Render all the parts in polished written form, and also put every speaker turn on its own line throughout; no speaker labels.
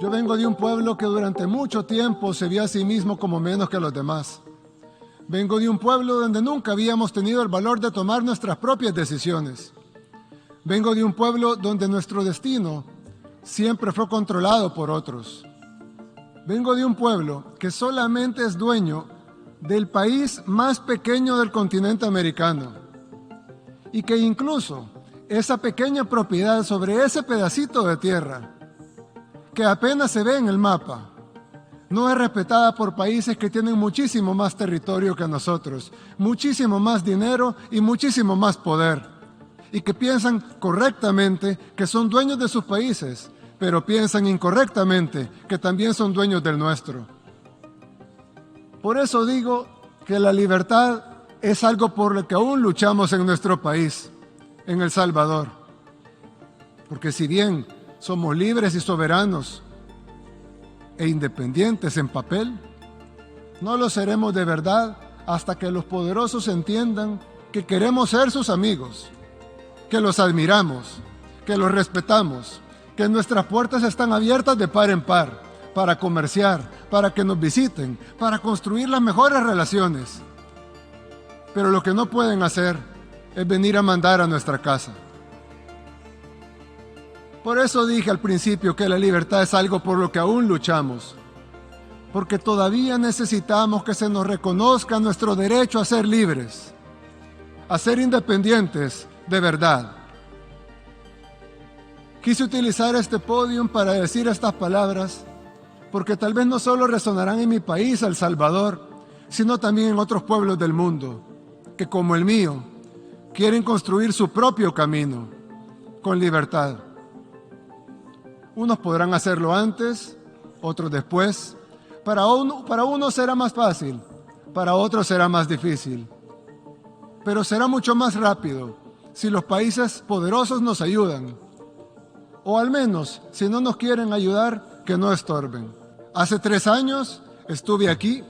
Yo vengo de un pueblo que durante mucho tiempo se vio a sí mismo como menos que los demás. Vengo de un pueblo donde nunca habíamos tenido el valor de tomar nuestras propias decisiones. Vengo de un pueblo donde nuestro destino siempre fue controlado por otros. Vengo de un pueblo que solamente es dueño del país más pequeño del continente americano y que incluso esa pequeña propiedad sobre ese pedacito de tierra que apenas se ve en el mapa no es respetada por países que tienen muchísimo más territorio que nosotros, muchísimo más dinero y muchísimo más poder, y que piensan correctamente que son dueños de sus países, pero piensan incorrectamente que también son dueños del nuestro. Por eso digo que la libertad es algo por lo que aún luchamos en nuestro país, en El Salvador. Porque si bien somos libres y soberanos e independientes en papel, no lo seremos de verdad hasta que los poderosos entiendan que queremos ser sus amigos, que los admiramos, que los respetamos, que nuestras puertas están abiertas de par en par para comerciar, para que nos visiten, para construir las mejores relaciones. Pero lo que no pueden hacer es venir a mandar a nuestra casa. Por eso dije al principio que la libertad es algo por lo que aún luchamos, porque todavía necesitamos que se nos reconozca nuestro derecho a ser libres, a ser independientes de verdad. Quise utilizar este podio para decir estas palabras, porque tal vez no solo resonarán en mi país, El Salvador, sino también en otros pueblos del mundo, que como el mío, quieren construir su propio camino, con libertad. Unos podrán hacerlo antes, otros después. Para unos será más fácil, para otros será más difícil. Pero será mucho más rápido si los países poderosos nos ayudan. O al menos, si no nos quieren ayudar, que no estorben. Hace 3 años estuve aquí,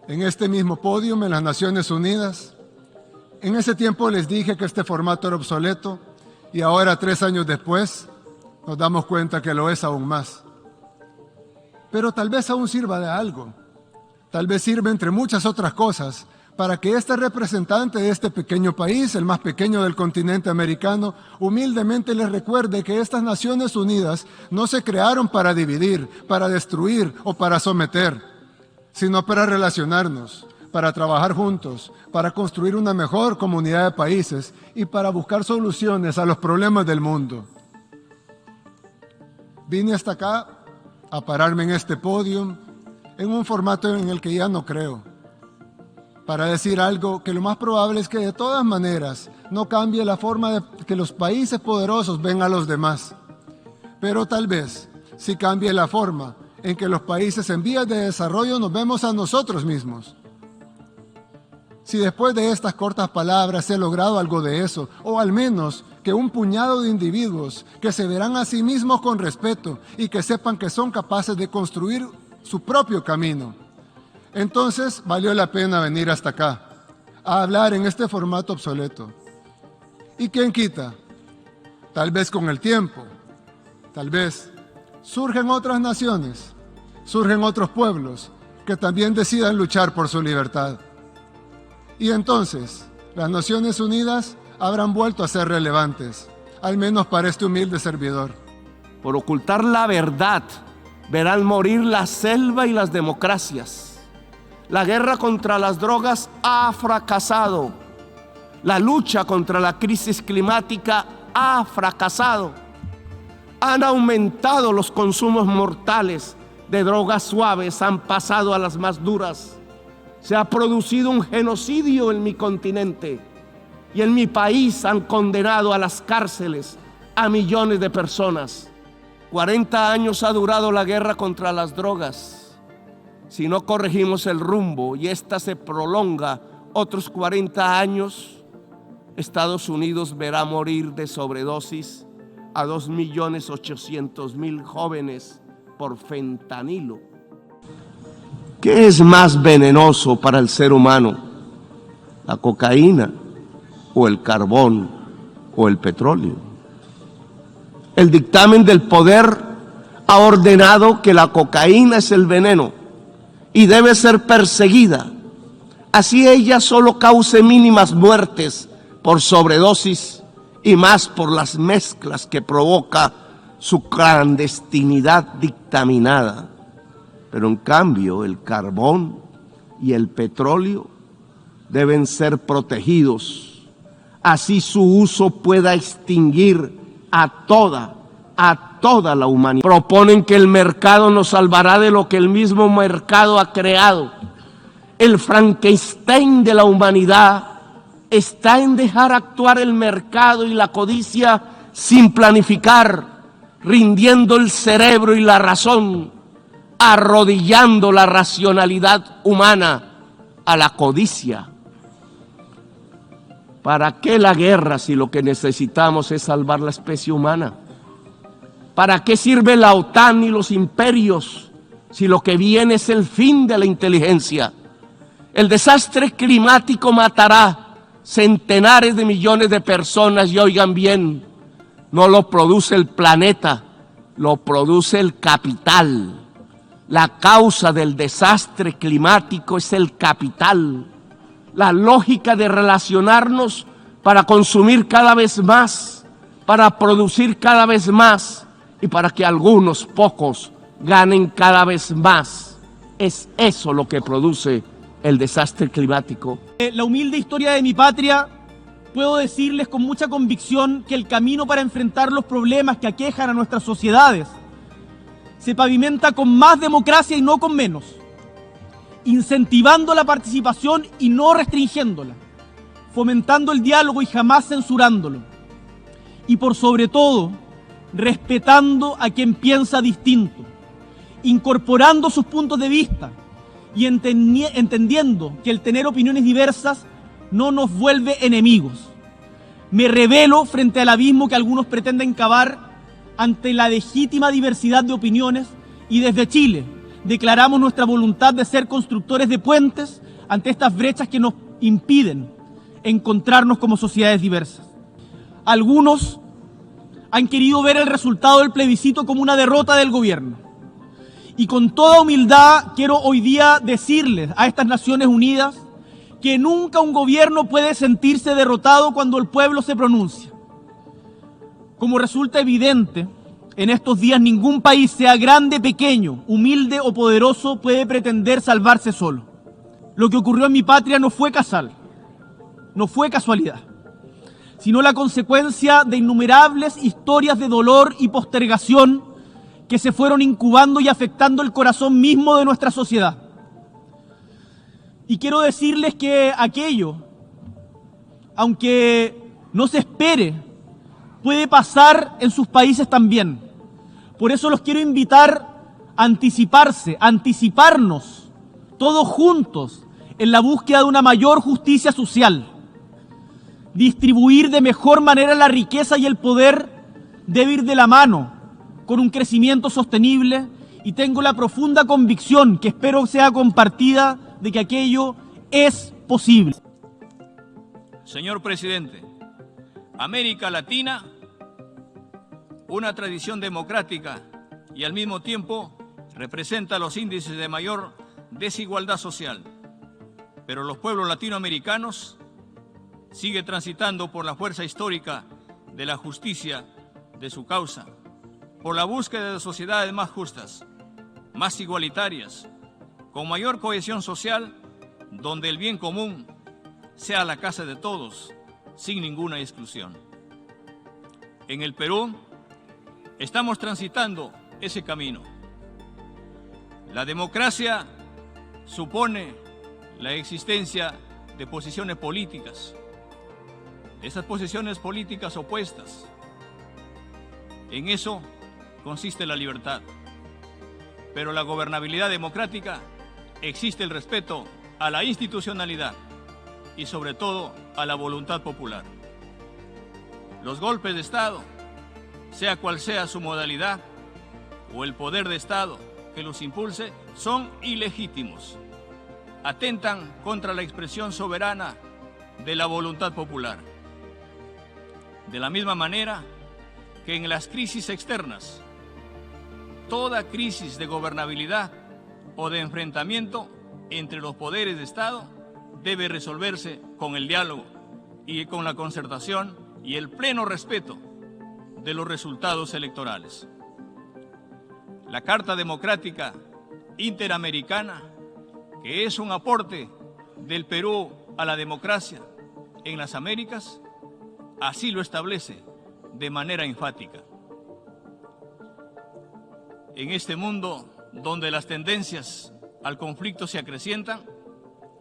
en este mismo podio en las Naciones Unidas. En ese tiempo les dije que este formato era obsoleto y ahora, 3 años después, nos damos cuenta que lo es aún más. Pero tal vez aún sirva de algo. Tal vez sirva, entre muchas otras cosas, para que este representante de este pequeño país, el más pequeño del continente americano, humildemente les recuerde que estas Naciones Unidas no se crearon para dividir, para destruir o para someter, sino para relacionarnos, para trabajar juntos, para construir una mejor comunidad de países y para buscar soluciones a los problemas del mundo. Vine hasta acá a pararme en este podio, en un formato en el que ya no creo, para decir algo que lo más probable es que de todas maneras no cambie la forma de que los países poderosos ven a los demás, pero tal vez sí cambie la forma en que los países en vías de desarrollo nos vemos a nosotros mismos. Si después de estas cortas palabras se ha logrado algo de eso, o al menos que un puñado de individuos que se verán a sí mismos con respeto y que sepan que son capaces de construir su propio camino, entonces valió la pena venir hasta acá, a hablar en este formato obsoleto. ¿Y quién quita? Tal vez con el tiempo, tal vez surgen otras naciones, surgen otros pueblos que también decidan luchar por su libertad. Y entonces, las Naciones Unidas habrán vuelto a ser relevantes, al menos para este humilde servidor.
Por ocultar la verdad, verán morir la selva y las democracias. La guerra contra las drogas ha fracasado. La lucha contra la crisis climática ha fracasado. Han aumentado los consumos mortales de drogas suaves, han pasado a las más duras. Se ha producido un genocidio en mi continente y en mi país han condenado a las cárceles a millones de personas. 40 años ha durado la guerra contra las drogas. Si no corregimos el rumbo y esta se prolonga otros 40 años, Estados Unidos verá morir de sobredosis a 2.800.000 jóvenes por fentanilo. ¿Qué es más venenoso para el ser humano? ¿La cocaína o el carbón o el petróleo? El dictamen del poder ha ordenado que la cocaína es el veneno y debe ser perseguida, así ella solo cause mínimas muertes por sobredosis y más por las mezclas que provoca su clandestinidad dictaminada. Pero en cambio el carbón y el petróleo deben ser protegidos, así su uso pueda extinguir a toda la humanidad. Proponen que el mercado nos salvará de lo que el mismo mercado ha creado. El Frankenstein de la humanidad está en dejar actuar el mercado y la codicia sin planificar, rindiendo el cerebro y la razón, arrodillando la racionalidad humana a la codicia. ¿Para qué la guerra si lo que necesitamos es salvar la especie humana? ¿Para qué sirve la OTAN y los imperios si lo que viene es el fin de la inteligencia? El desastre climático matará centenares de millones de personas y oigan bien, no lo produce el planeta, lo produce el capital. La causa del desastre climático es el capital. La lógica de relacionarnos para consumir cada vez más, para producir cada vez más y para que algunos pocos ganen cada vez más. Es eso lo que produce el desastre climático.
La humilde historia de mi patria, puedo decirles con mucha convicción que el camino para enfrentar los problemas que aquejan a nuestras sociedades se pavimenta con más democracia y no con menos, incentivando la participación y no restringiéndola, fomentando el diálogo y jamás censurándolo, y por sobre todo, respetando a quien piensa distinto, incorporando sus puntos de vista y entendiendo que el tener opiniones diversas no nos vuelve enemigos. Me rebelo frente al abismo que algunos pretenden cavar ante la legítima diversidad de opiniones y desde Chile declaramos nuestra voluntad de ser constructores de puentes ante estas brechas que nos impiden encontrarnos como sociedades diversas. Algunos han querido ver el resultado del plebiscito como una derrota del gobierno. Y con toda humildad quiero hoy día decirles a estas Naciones Unidas que nunca un gobierno puede sentirse derrotado cuando el pueblo se pronuncia. Como resulta evidente, en estos días ningún país, sea grande, pequeño, humilde o poderoso, puede pretender salvarse solo. Lo que ocurrió en mi patria no fue casual, no fue casualidad, sino la consecuencia de innumerables historias de dolor y postergación que se fueron incubando y afectando el corazón mismo de nuestra sociedad. Y quiero decirles que aquello, aunque no se espere, puede pasar en sus países también. Por eso los quiero invitar a anticiparse, a anticiparnos todos juntos en la búsqueda de una mayor justicia social, distribuir de mejor manera la riqueza y el poder debe ir de la mano con un crecimiento sostenible, y tengo la profunda convicción, que espero sea compartida, de que aquello es posible.
Señor presidente, América Latina, una tradición democrática y al mismo tiempo representa los índices de mayor desigualdad social. Pero los pueblos latinoamericanos siguen transitando por la fuerza histórica de la justicia de su causa, por la búsqueda de sociedades más justas, más igualitarias, con mayor cohesión social, donde el bien común sea la casa de todos, sin ninguna exclusión. En el Perú, estamos transitando ese camino. La democracia supone la existencia de posiciones políticas. Esas posiciones políticas opuestas, en eso consiste la libertad. Pero la gobernabilidad democrática existe el respeto a la institucionalidad y sobre todo a la voluntad popular. Los golpes de Estado, sea cual sea su modalidad, o el poder de Estado que los impulse, son ilegítimos. Atentan contra la expresión soberana de la voluntad popular. De la misma manera que en las crisis externas, toda crisis de gobernabilidad o de enfrentamiento entre los poderes de Estado debe resolverse con el diálogo y con la concertación y el pleno respeto de los resultados electorales. La Carta Democrática Interamericana, que es un aporte del Perú a la democracia en las Américas, así lo establece de manera enfática. En este mundo donde las tendencias al conflicto se acrecientan,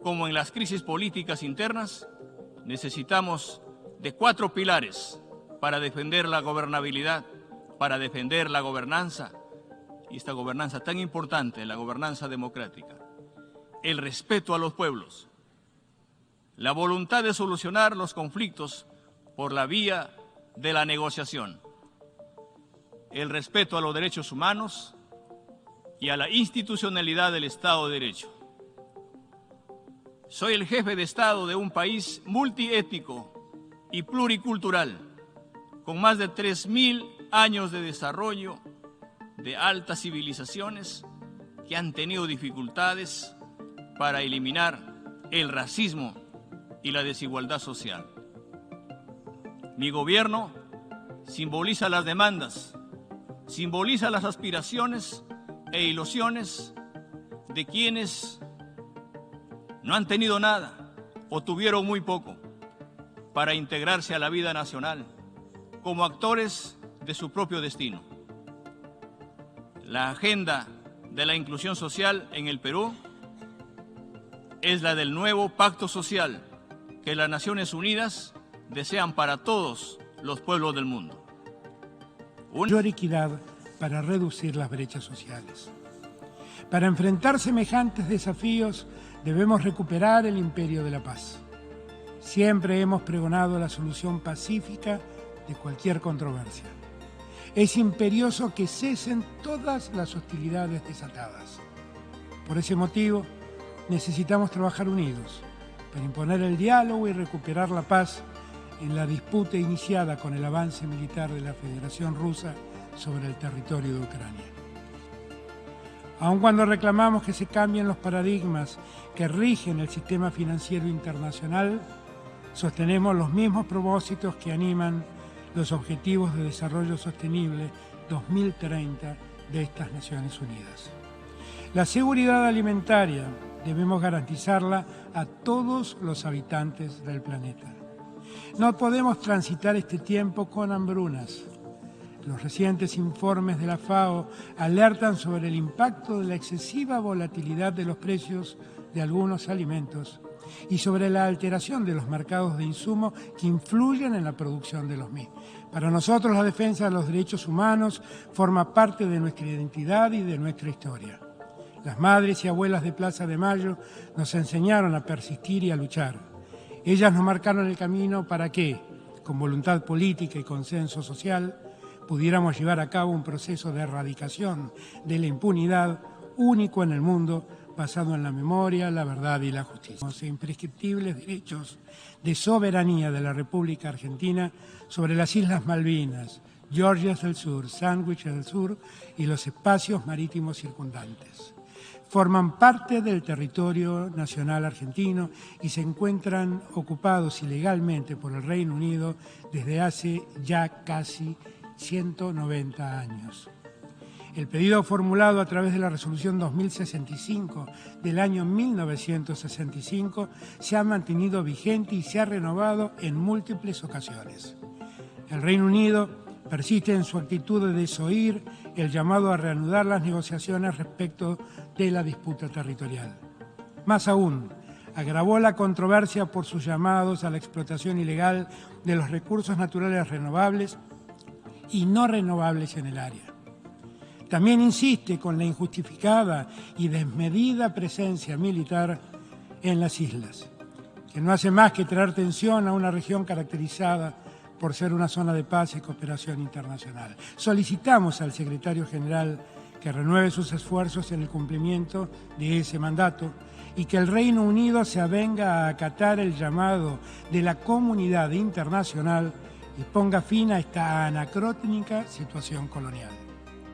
como en las crisis políticas internas, necesitamos de 4 pilares para defender la gobernabilidad, para defender la gobernanza, y esta gobernanza tan importante, la gobernanza democrática: el respeto a los pueblos, la voluntad de solucionar los conflictos por la vía de la negociación, el respeto a los derechos humanos y a la institucionalidad del Estado de Derecho. Soy el jefe de Estado de un país multiétnico y pluricultural, con más de 3.000 años de desarrollo, de altas civilizaciones que han tenido dificultades para eliminar el racismo y la desigualdad social. Mi gobierno simboliza las demandas, simboliza las aspiraciones e ilusiones de quienes no han tenido nada o tuvieron muy poco para integrarse a la vida nacional como actores de su propio destino. La agenda de la inclusión social en el Perú es la del nuevo pacto social que las Naciones Unidas desean para todos los pueblos del mundo.
Mayor equidad para reducir las brechas sociales. Para enfrentar semejantes desafíos debemos recuperar el imperio de la paz. Siempre hemos pregonado la solución pacífica de cualquier controversia. Es imperioso que cesen todas las hostilidades desatadas. Por ese motivo, necesitamos trabajar unidos para imponer el diálogo y recuperar la paz en la disputa iniciada con el avance militar de la Federación Rusa sobre el territorio de Ucrania. Aun cuando reclamamos que se cambien los paradigmas que rigen el sistema financiero internacional, sostenemos los mismos propósitos que animan los Objetivos de Desarrollo Sostenible 2030 de estas Naciones Unidas. La seguridad alimentaria debemos garantizarla a todos los habitantes del planeta. No podemos transitar este tiempo con hambrunas. Los recientes informes de la FAO alertan sobre el impacto de la excesiva volatilidad de los precios de algunos alimentos y sobre la alteración de los mercados de insumos que influyen en la producción de los mismos. Para nosotros, la defensa de los derechos humanos forma parte de nuestra identidad y de nuestra historia. Las madres y abuelas de Plaza de Mayo nos enseñaron a persistir y a luchar. Ellas nos marcaron el camino para que, con voluntad política y consenso social, pudiéramos llevar a cabo un proceso de erradicación de la impunidad único en el mundo, basado en la memoria, la verdad y la justicia. Los imprescriptibles derechos de soberanía de la República Argentina sobre las Islas Malvinas, Georgias del Sur, Sandwich del Sur y los espacios marítimos circundantes. Forman parte del territorio nacional argentino y se encuentran ocupados ilegalmente por el Reino Unido desde hace ya casi 190 años. El pedido formulado a través de la Resolución 2065 del año 1965 se ha mantenido vigente y se ha renovado en múltiples ocasiones. El Reino Unido persiste en su actitud de desoír el llamado a reanudar las negociaciones respecto de la disputa territorial. Más aún, agravó la controversia por sus llamados a la explotación ilegal de los recursos naturales renovables y no renovables en el área. También insiste con la injustificada y desmedida presencia militar en las islas, que no hace más que traer tensión a una región caracterizada por ser una zona de paz y cooperación internacional. Solicitamos al secretario general que renueve sus esfuerzos en el cumplimiento de ese mandato y que el Reino Unido se avenga a acatar el llamado de la comunidad internacional y ponga fin a esta anacrónica situación colonial.